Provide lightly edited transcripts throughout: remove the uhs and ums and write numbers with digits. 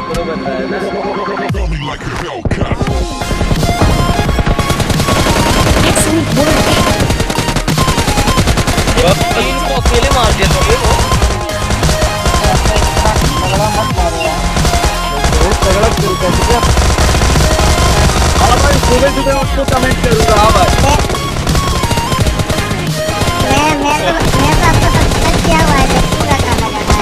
Pro बन रहा है ना। इनको अकेले मार दिया तुमने वो। तगड़ा किल कर दिया। भाई सुबह आपको कमेंट करूँगा भाई। मैं तो आपको सब्सक्राइब किया हुआ है, पूरा खाना जाना है।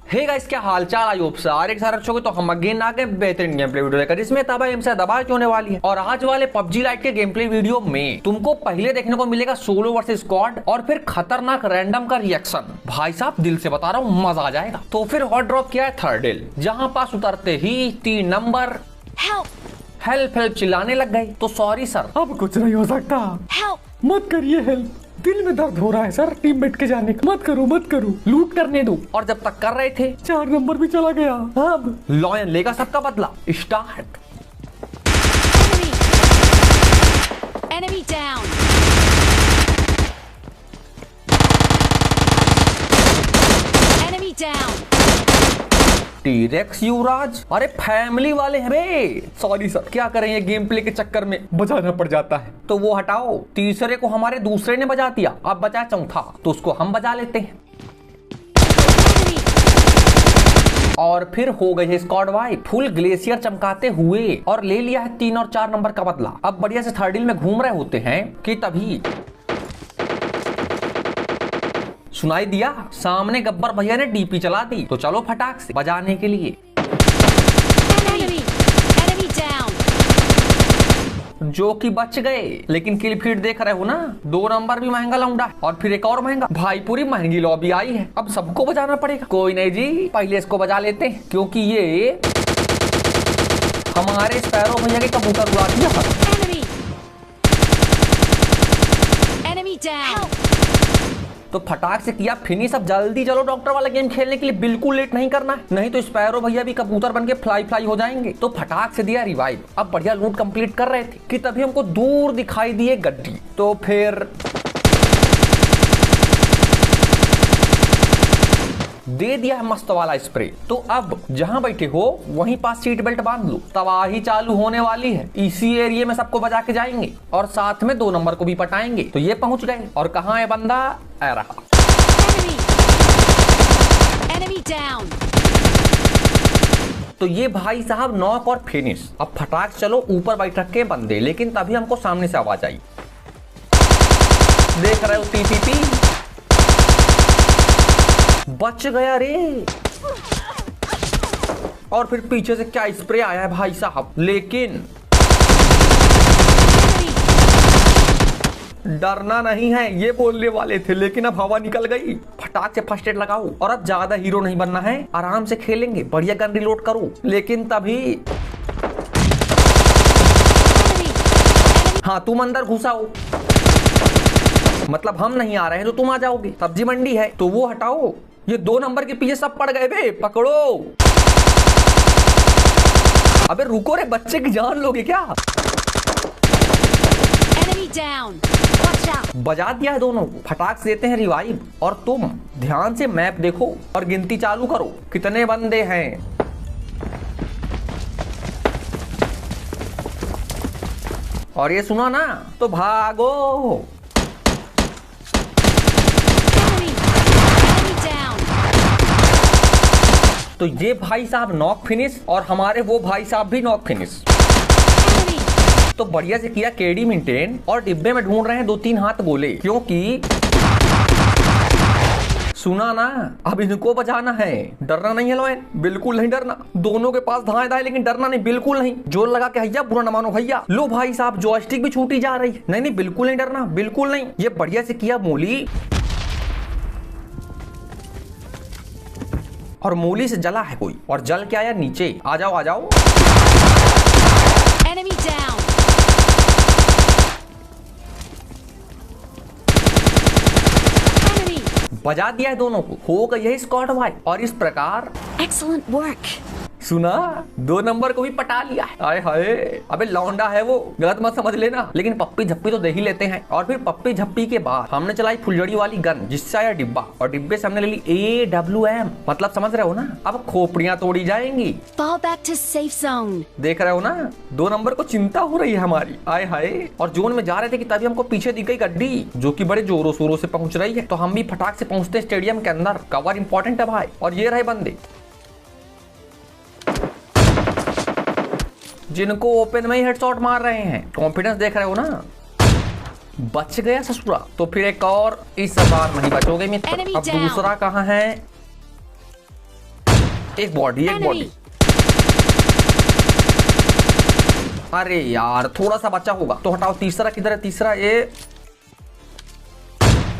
हे गाइस, क्या हालचाल? आई होप सारे के सारे अच्छे होंगे। तो हम अगेन आ गए बेहतरीन गेम प्ले वीडियो लेकर, जिसमें तबाही हमसे दबाई होने वाली है। और आज वाले पबजी लाइट के गेम प्ले वीडियो में तुमको पहले देखने को मिलेगा सोलो वर्सेस स्क्वाड और फिर खतरनाक रैंडम का रिएक्शन। भाई साहब दिल से बता रहा हूँ, मजा आ जाएगा। तो फिर हॉट ड्रॉप किया है थर्ड हिल, जहाँ पास उतरते ही 3 नंबर हेल्प हेल्प चिल्लाने लग गए। तो सॉरी सर, अब कुछ नहीं हो सकता। मत करिए हेल्प, दिल में दर्द हो रहा है सर टीममेट के जाने का। मत करो, लूट करने दो। और जब तक कर रहे थे 4 नंबर भी चला गया। अब लॉयन लेगा सबका बदला। Start. Enemy down. Enemy down. T-rex Yuvraj, अरे फैमिली वाले हैं बे। सॉरी सर, क्या करें, ये गेम प्ले के चक्कर में बजाना पड़ जाता है। तो वो हटाओ, तीसरे को हमारे दूसरे ने बजा दिया, अब बचा चौथा, तो उसको हम बजा लेते हैं। और फिर हो गई है स्क्वाड वाइप, फुल ग्लेशियर चमकाते हुए, और ले लिया है 3 और 4 नंबर का बदला। अब बढ़िया से थर्ड हिल में घूम रहे होते हैं कि तभी सुनाई दिया सामने गब्बर भैया ने डीपी चला दी। तो चलो फटाक से बजाने के लिए। Enemy down. जो कि बच गए, लेकिन किल फीड देख रहे हो ना, 2 नंबर भी महंगा लौंडा और फिर एक और महंगा। भाई पूरी महंगी लॉबी आई है, अब सबको बजाना पड़ेगा। कोई नहीं जी, पहले इसको बजा लेते हैं, क्योंकि ये हमारे स्पैरो भैया के कबूतर उड़ा दिया। Enemy down. तो फटाक से किया फिनिश। अब जल्दी चलो डॉक्टर वाला गेम खेलने के लिए, बिल्कुल लेट नहीं करना है, नहीं तो स्पैरो भैया भी कबूतर बन के फ्लाई हो जाएंगे। तो फटाक से दिया रिवाइव। अब बढ़िया लूट कंप्लीट कर रहे थे कि तभी हमको दूर दिखाई दिए गड्डी। तो फिर दे दिया है मस्त वाला स्प्रे। तो अब जहां बैठे हो वहीं पास सीट बेल्ट बांध लो, तबाही चालू होने वाली है। इसी एरिया में सबको बजा के जाएंगे और साथ में 2 नंबर को भी पटाएंगे। तो ये पहुंच गए, और कहां है बंदा? आ रहा। Enemy down. तो ये भाई साहब नॉक और फिनिश। अब फटाक चलो ऊपर बैठ रखे बंदे, लेकिन तभी हमको सामने से आवाज आई। देख रहे हो टीपीपी, बच गया रे। और फिर पीछे से क्या स्प्रे आया है भाई साहब, लेकिन डरना नहीं है ये बोलने वाले थे, लेकिन अब हवा निकल गई। फटाक से फर्स्ट एड लगाओ, और अब ज्यादा हीरो नहीं बनना है, आराम से खेलेंगे, बढ़िया गन रिलोड करो। लेकिन तभी हाँ, तुम अंदर घुसाओ, मतलब हम नहीं आ रहे हैं तो तुम आ जाओगे। सब्जी मंडी है तो वो हटाओ। ये 2 नंबर के पीछे सब पड़ गए बे, पकड़ो। अबे रुको रे, बच्चे की जान लोगे क्या? Enemy down. Watch out. बजा दिया है दोनों को, फटाक से देते हैं रिवाइव। और तुम ध्यान से मैप देखो और गिनती चालू करो, कितने बंदे हैं। और ये सुना ना, तो भागो। तो ये भाई साहब नॉक फिनिश, और हमारे वो भाई साहब भी नॉक फिनिश। तो बढ़िया से किया केडी मेंटेन, और डिब्बे में ढूंढ रहे हैं 2-3 हाथ गोले, क्योंकि सुना ना, अब इनको बचाना है। डरना नहीं है लॉयन, बिल्कुल नहीं डरना। दोनों के पास धाए, लेकिन डरना नहीं, बिल्कुल नहीं। जोर लगा के भैया, बुरा न मानो भैया। लो भाई साहब, जॉयस्टिक भी छूटी जा रही है। नहीं, बिल्कुल नहीं डरना, बिल्कुल नहीं। ये बढ़िया से किया मूली, और मूली से जला है कोई, और जल के आया नीचे। आ जाओ आ जाओ। Enemy down. बजा दिया है दोनों को, हो गई है स्क्वाड वाइप। और इस प्रकार Excellent work. सुना, 2 नंबर को भी पटा लिया है। आए हाय, अबे लौंडा है वो, गलत मत समझ लेना, लेकिन पप्पी झप्पी तो दे ही लेते हैं। और फिर पप्पी झप्पी के बाद हमने चलाई फुलझड़ी वाली गन, जिससे आया डिब्बा, और डिब्बे से हमने ले ली AWM, मतलब समझ रहे हो ना, अब खोपड़ियां तोड़ी जाएंगी। Fall back to safe zone. देख रहे हो ना, 2 नंबर को चिंता हो रही है हमारी। आए हाय, और जोन में जा रहे थे कि तभी हमको पीछे दिख गई गड्डी, जो कि बड़े जोरों शोरों से पहुंच रही है। तो हम भी फटाक से पहुंचते स्टेडियम के अंदर, कवर इंपॉर्टेंट है भाई। और ये रहे बंदे जिनको ओपन में ही हेडशॉट मार रहे हैं। कॉन्फिडेंस देख रहे हो ना, बच गया ससुरा। तो फिर एक और, इस बार नहीं बचोगे मित्र। Enemy अब down. दूसरा कहाँ है? एक बॉडी, एक बॉडी। Enemy. अरे यार, थोड़ा सा बचा होगा तो हटाओ। तीसरा किधर है? तीसरा ये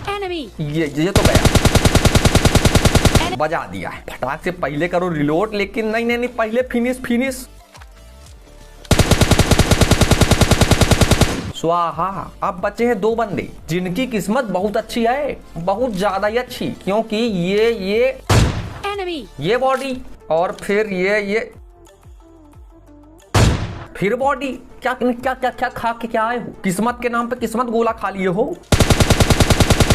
Enemy. ये तो गया, बजा दिया है। फटाक से पहले करो रिलोड, लेकिन नहीं नहीं नहीं, पहले फिनिश। स्वाहा। अब बचे हैं 2 बंदे, जिनकी किस्मत बहुत अच्छी है, बहुत ज्यादा ही अच्छी, क्योंकि ये Enemy. ये बॉडी, और फिर ये फिर बॉडी। क्या क्या क्या क्या खा के क्या आए हो? किस्मत के नाम पे किस्मत गोला खा लिए हो।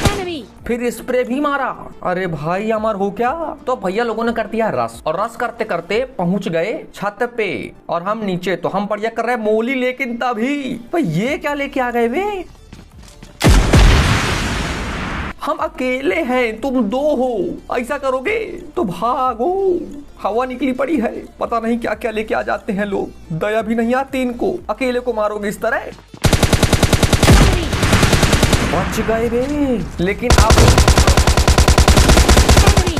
Enemy. फिर स्प्रे भी मारा। अरे भाई अमर हो क्या? तो भैया लोगों ने कर दिया रस, और रस करते करते पहुंच गए छत पे, और हम नीचे। तो हम बढ़िया कर रहे हैं मोली, लेकिन तभी भाई ये क्या लेके आ गए वे? हम अकेले हैं, तुम 2 हो, ऐसा करोगे तो भागो। हवा निकली पड़ी है, पता नहीं क्या क्या लेके आ जाते हैं लोग, दया भी नहीं आती इनको। अकेले को मारोगे इस तरह? Enemy. बच गए बे, लेकिन अब Enemy.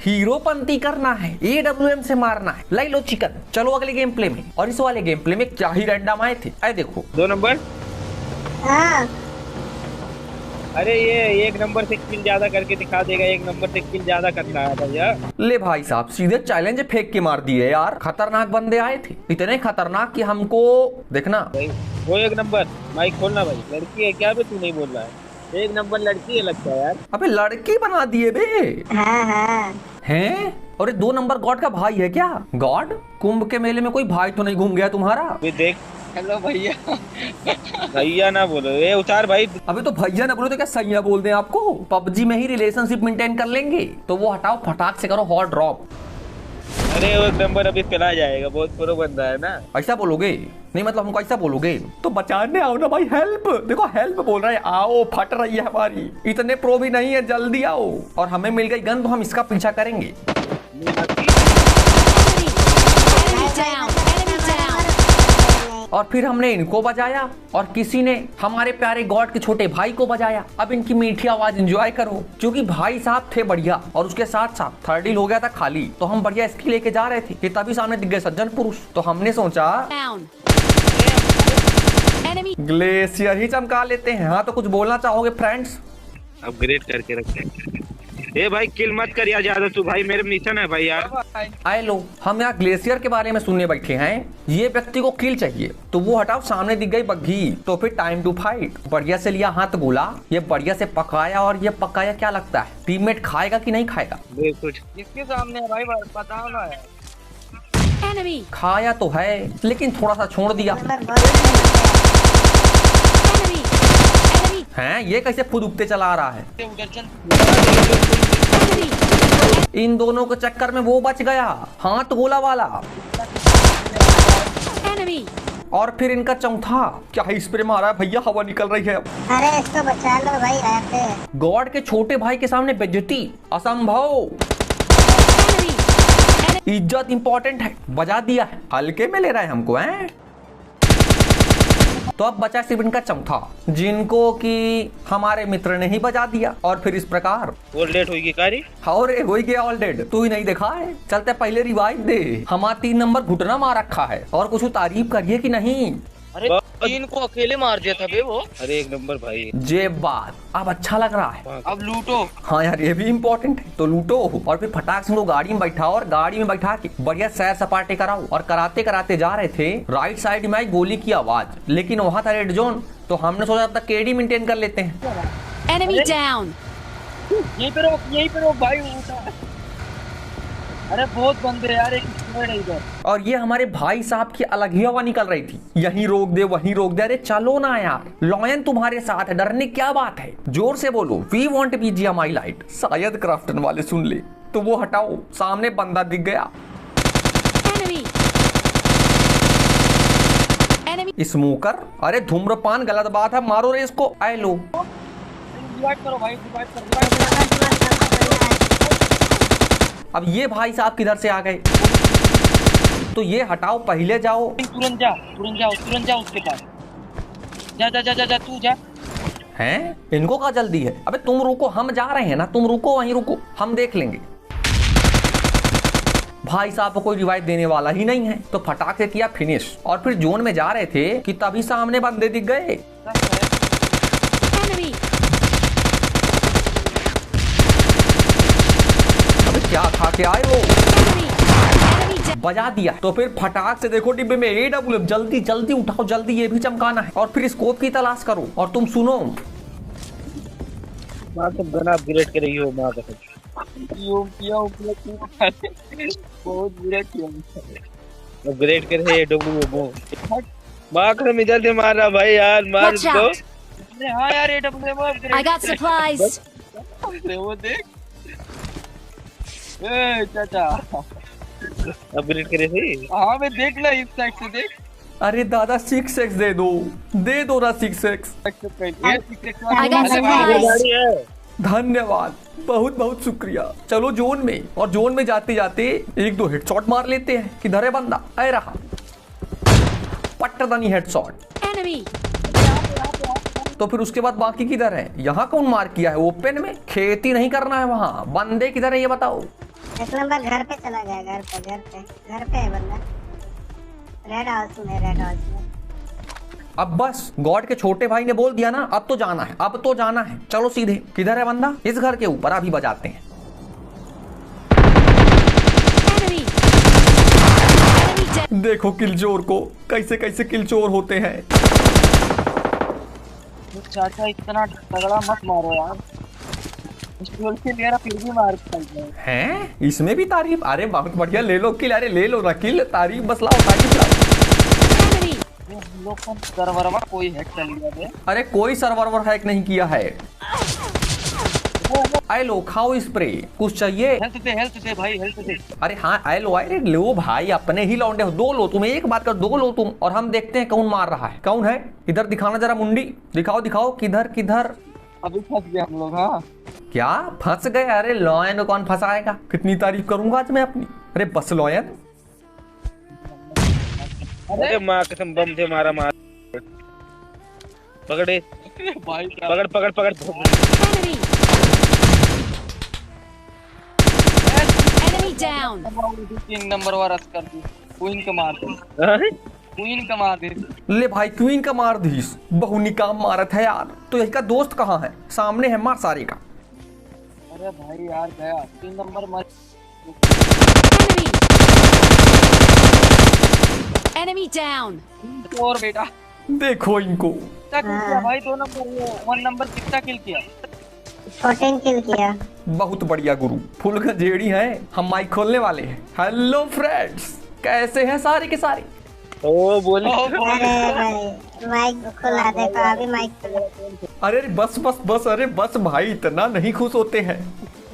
हीरोपंती करना है, AWM से मारना है। लाई लो चिकन। चलो अगले गेम प्ले में। और इस वाले गेम प्ले में क्या ही रैंडम आए थे। अरे देखो 2 नंबर। हाँ अरे ये 1 नंबर से किल ज्यादा करके दिखा देगा, 1 नंबर से किल ज्यादा करना है भैया। ले भाई साहब, सीधे चैलेंज फेंक के मार दिए यार। खतरनाक बंदे आए थे, इतने खतरनाक कि हमको देखना। भाई वो 1 नंबर माइक खोलना भाई। लड़की है क्या बे, तू नहीं बोल रहा है? 1 नंबर लड़की है लगता है यार। अबे लड़की बना दिए बे। हाँ हैं? और ये 2 नंबर गॉड का भाई है क्या? गॉड, कुंभ के मेले में कोई भाई तो नहीं घूम गया तुम्हारा? वे देख। हेलो भैया। भैया ना बोलो, ये उतार भाई। अबे तो भैया ना बोलो तो क्या सैया बोल दें आपको? PUBG में ही रिलेशनशिप मेंटेन कर लेंगे, तो वो हटाओ, फटाक से करो हॉट ड्रॉप। अरे वो 1 नंबर अभी चला जाएगा, बहुत प्रो बंदा है ना। ऐसा बोलोगे? नहीं मतलब हमको ऐसा बोलोगे तो बचाने आओ ना भाई। हेल्प, देखो हेल्प बोल रहा है, आओ, फट रही है हमारी। इतने प्रो भी नहीं है, जल्दी आओ। और हमें मिल गई गन, तो हम इसका पीछा करेंगे। Enemy down. Enemy down. और फिर हमने इनको बजाया, और किसी ने हमारे प्यारे गॉड के छोटे भाई को बजाया। अब इनकी मीठी आवाज एंजॉय करो, क्योंकि भाई साहब थे बढ़िया, और उसके साथ साथ 3rd डील हो गया था खाली। तो हम बढ़िया इसकी लेके जा रहे थे कि तभी सामने दिख गए सज्जन पुरुष। तो हमने सोचा Down. Enemy. ग्लेशियर ही चमका लेते हैं। हाँ, तो कुछ बोलना चाहोगे फ्रेंड्स? अपग्रेड करके रखते हैं। ए भाई किल मत कर यार ज्यादा, तू भाई मेरे मिशन है भाई यार। आए लो, हम यहाँ ग्लेशियर के बारे में सुनने बैठे हैं। ये व्यक्ति को किल चाहिए, तो वो हटाओ, सामने दिख गई बग्घी। तो फिर टाइम टू फाइट। बढ़िया से लिया हाथ गोला, ये बढ़िया से पकाया। और ये पकाया क्या लगता है, टीममेट खाएगा कि नहीं खाएगा? देख कुछ किसके सामने है भाई, बताओ ना यार। Enemy. खाया तो है, लेकिन थोड़ा सा छोड़ दिया। Enemy. Enemy. हैं, ये कैसे खुद उगते चला आ रहा है? उधर चल। Enemy. इन दोनों के चक्कर में वो बच गया, हाथ गोला वाला। Enemy. और फिर इनका चौथा, क्या ही स्प्रे मारा है भैया, हवा निकल रही है। अरे इसको बचा लो भाई, आते गॉड के छोटे भाई के सामने बेइज्जती असंभव। Enemy. इज्जत इंपॉर्टेंट है, बजा दिया है। हल्के में ले रहा है हमको, हैं? तो अब बचा सिर्फ इनका चौथा, जिनको कि हमारे मित्र ने ही बजा दिया। और फिर इस प्रकार और लेट होगी कारी। और हो ही गया ऑल डेड। तू ही नहीं देखा है? चलते पहले रिवाइव दे। हमारा 3 नंबर घुटना मार रखा है, और कुछ तारीफ करिए कि नहीं? अरे 3 को अकेले मार दिया था बे वो। अरे 1 नंबर भाई। जे बात, अब अच्छा लग रहा है। अब लूटो। हाँ यार, ये भी इम्पोर्टेंट है, तो लूटो। और फिर फटाक से उनको गाड़ी में बैठाओ, और गाड़ी में बैठा के बढ़िया सैर सपाटे कराओ। और कराते कराते जा रहे थे, राइट साइड में आई गोली की आवाज, लेकिन वहां था रेड जोन। तो हमने सोचा तब तक केडी मेंटेन कर लेते हैं। Enemy down. यहीं पे रोक भाई। उठा। अरे बहुत बंदे यार, एक स्क्वाड है इधर। और ये हमारे भाई साहब की अलग ही हवा निकल रही थी, यहीं रोक दे वहीं रोक दे। अरे चलो ना यार, लॉयन तुम्हारे साथ है, डरने क्या बात है। जोर से बोलो, वी वांट बीजीएमआई लाइट। शायद क्राफ्टन वाले सुन ले तो वो हटाओ, सामने बंदा दिख गया। Enemy. Enemy. स्मोकर, अरे धूम्रपान गलत बात है, मारो रे इसको। आए लो, डिवाइड करो भाई, डिवाइड करो, डिवाइड करो। अब ये भाई साहब किधर से आ गए, तो ये हटाओ, पहले जाओ। तुरंत जा, तुरंत जाओ, तुरंत जाओ उसके पास। जा जा जा जा जा, तू जा। हैं? इनको क्या जल्दी है? अबे तुम रुको, हम जा रहे हैं ना, तुम रुको वहीं रुको, हम देख लेंगे। भाई साहब को कोई रिवाइव देने वाला ही नहीं है, तो फटाक से किया फिनिश। और फिर जोन में जा रहे थे कि तभी सामने बंदे दिख गए। Enemy. अबे क्या खा के आए वो? Enemy. Enemy down. बजा दिया। तो फिर फटाक से देखो डिब्बे में AWM, जल्दी जल्दी उठाओ, जल्दी ये भी चमकाना है। और फिर स्कोप की तलाश करो। और तुम सुनो, माँ तुम गन अपग्रेड कर रही हो, माँ का बहुत बुरा किया। अपग्रेड कर रहे AWM। माँ कसम इधर से मार रहा भाई यार, मार Watch दो। out. अरे हाँ यार, AWM upgrade. I got supplies. अरे वो देख। ए चाचा, अपग्रेड करे थे। हाँ मैं देख ला, इस साइड से देख। अरे दादा 6x दे दो ना 6x। I got supplies. गाड़ी है। धन्यवाद, बहुत बहुत शुक्रिया। चलो जोन में, और जोन में जाते जाते एक दो हेडशॉट मार लेते हैं। किधर है बंदा? आए रहा, पट्टदनी हेडशॉट। Enemy. तो फिर उसके बाद बाकी किधर है? यहाँ कौन मार किया है? ओपन में खेती नहीं करना है वहाँ। बंदे किधर है ये बताओ। एक नंबर घर पे चला गया, घर पे है बंदा। रेड हाउस में। अब बस गॉड के छोटे भाई ने बोल दिया ना, अब तो जाना है, अब तो जाना है। चलो सीधे। किधर है बंदा? इस घर के ऊपर, अभी बजाते हैं। Enemy. Enemy down. देखो किलचोर को, कैसे कैसे किलचोर होते हैं। चाचा इतना तगड़ा मत मारो यार, स्टोर से मेरा फिर भी मार खाई हैं? इसमें भी तारीफ? अरे बहुत बढ़िया, ले लो किल। अरे ले लो ना किल, तारीफ बस लाओ, तारीफ लाओ। Enemy. हम लोग का सर्वर में कोई हैक कर लिया है। अरे कोई सर्वर हैक नहीं किया है। आए लो, खाओ स्प्रे। कुछ चाहिए? हेल्थ दे भाई, हेल्थ दे। अरे हाँ आए लो, अरे लो भाई, अपने ही लौंडे हो। दो लो तुम, एक बात कर, दो लो तुम, और हम देखते हैं कौन मार रहा है। कौन है? इधर दिखाना जरा मुंडी, दिखाओ दिखाओ, किधर किधर। अभी फंस गए हम लोग। हाँ क्या फंस गए? अरे लॉयन को कौन फंसाएगा? कितनी तारीफ करूंगा आज मैं अपनी। अरे बस लॉयन। अरे माँ कसम बम से मारा, मार पकड़े, भाई पकड़ पकड़ पकड़। Enemy. Enemy down. 3 नंबर वारस कर दी, क्वीन का मार दे, हाँ? क्वीन का मार दे। ले भाई, क्वीन का मार दीस, बहु निकाम मारत है यार। तो यही का दोस्त कहाँ है? सामने है, मार सारे का। अरे भाई यार गया 3 नंबर मत। Enemy. Enemy down. और बेटा देखो इनको, कितना किल किया भाई? 2 नंबर, वो 1 नंबर कितना किल किया? 14 किल किया। बहुत बढ़िया गुरु, फुल गजेड़ी है। हम माइक खोलने वाले हैं। हेलो फ्रेंड्स, कैसे हैं सारे के सारे? ओ बोले अरे भाई माइक खुला, देखो अभी माइक खुला। अरे बस बस बस, अरे बस भाई, इतना नहीं खुश होते हैं।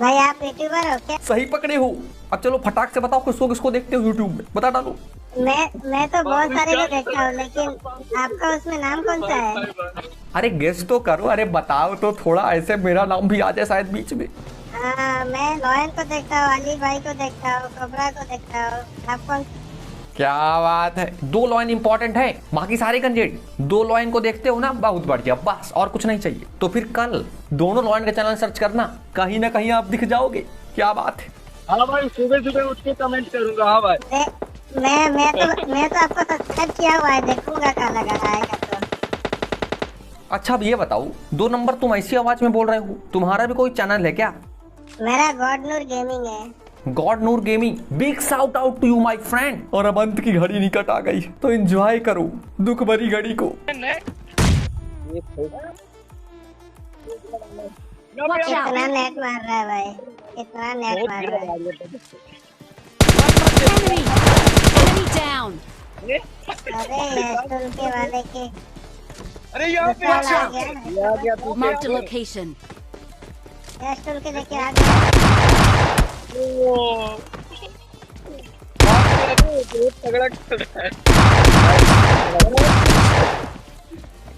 भाई आप यूट्यूबर हो क्या? सही पकड़े हो। अब चलो फटाक से बताओ, किसको किसको देखते हो यूट्यूब में, बता डालो। मैं तो बहुत सारे को देखता हूँ, लेकिन आपका उसमें नाम कौन सा है? अरे गेस तो करो, अरे बताओ तो थोड़ा, ऐसे मेरा नाम भी आ जाए शायद बीच में। हाँ, मैं लॉयन को देखता हूँ, अली भाई को देखता हूँ, कबरा को देखता हूँ। आप कौन? क्या बात है, 2 लॉयन इंपॉर्टेंट है, बाकी सारे कंजेड। 2 लॉयन को देखते हो ना, बहुत बढ़िया, बस और कुछ नहीं चाहिए। तो फिर कल दोनों लॉयन का चैनल सर्च करना, कहीं ना कहीं आप दिख जाओगे। क्या बात है। हाँ भाई, सुबह सुबह उठ के कमेंट करूंगा। हाँ भाई मैं तो आपको सब्सक्राइब किया हुआ है, देखूंगा क्या लगा आएगा तो। अच्छा अब ये बताओ, 2 नंबर तुम ऐसी आवाज में बोल रहे हो, तुम्हारा भी कोई चैनल है क्या? मेरा गॉड नूर गेमिंग है। God Noor gaming, big shout out to you my friend. और अब अंत की घड़ी निकट आ गई, तो एंजॉय करो दुख भरी घड़ी को। Watch out. कितना नेट मार रहा है भाई, कितना नेट मार रहा है। Enemy! Enemy down! अरे अरे ये स्टूल के वाले के अरे यहाँ पे साल आ गया ये आ गया तू Marked a location. ये स्टूल के लेके आ गया ओ बाप रे, बहुत तगड़ा कर रहा है।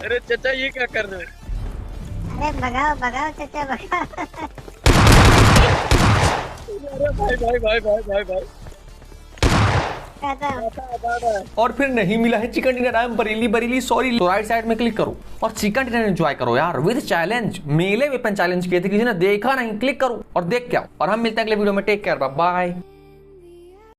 अरे चाचा ये क्या कर रहे हैं? अरे भगाओ भगाओ चाचा भगाओ अरे भाई भाई भाई भाई भाई भाई खत्म और फिर नहीं मिला है chicken dinner. I am Bareilly Bareilly sorry. तो राइट साइड में क्लिक करो और चिकन डिनर एंजॉय करो यार with challenge. Melee weapon challenge किए थे, किसी ने देखा नहीं, क्लिक करो और देख क्या। और हम मिलते हैं अगले वीडियो में। Take care, bye bye.